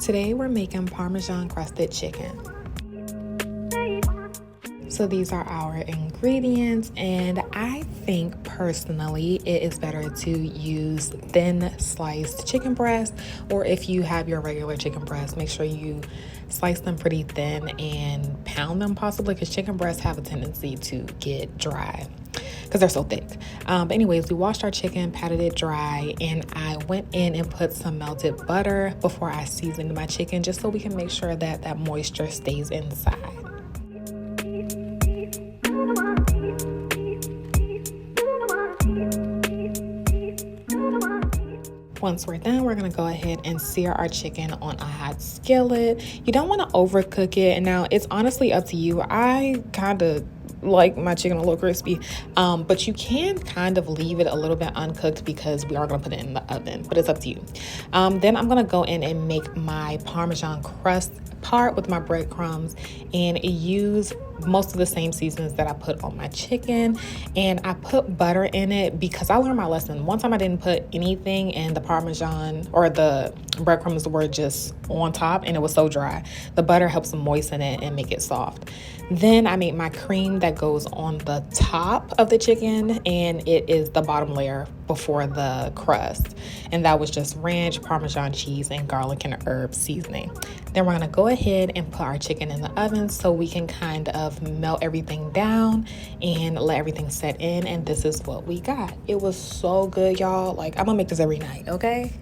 Today we're making Parmesan crusted chicken. So these are our ingredients, and I think personally it is better to use thin sliced chicken breast, or if you have your regular chicken breast, make sure you slice them pretty thin and pound them possibly, because chicken breasts have a tendency to get dry because they're so thick. But anyways, we washed our chicken, patted it dry, and I went in and put some melted butter before I seasoned my chicken, just so we can make sure that that moisture stays inside. Once we're done, we're gonna go ahead and sear our chicken on a hot skillet. You don't want to overcook it. And now it's honestly up to you. I kind of like my chicken a little crispy, but you can kind of leave it a little bit uncooked because we are going to put it in the oven, but it's up to you. Then I'm going to go in and make my Parmesan crust part with my breadcrumbs and use most of the same seasonings that I put on my chicken. And I put butter in it because I learned my lesson. One time I didn't put anything, and the Parmesan or the breadcrumbs were just on top and it was so dry. The butter helps moisten it and make it soft. Then I made my cream that goes on the top of the chicken, and it is the bottom layer before the crust. And that was just ranch, Parmesan cheese, and garlic and herb seasoning. Then we're gonna go ahead and put our chicken in the oven so we can kind of melt everything down and let everything set in. And this is what we got. It was so good, y'all. Like, I'm gonna make this every night, okay?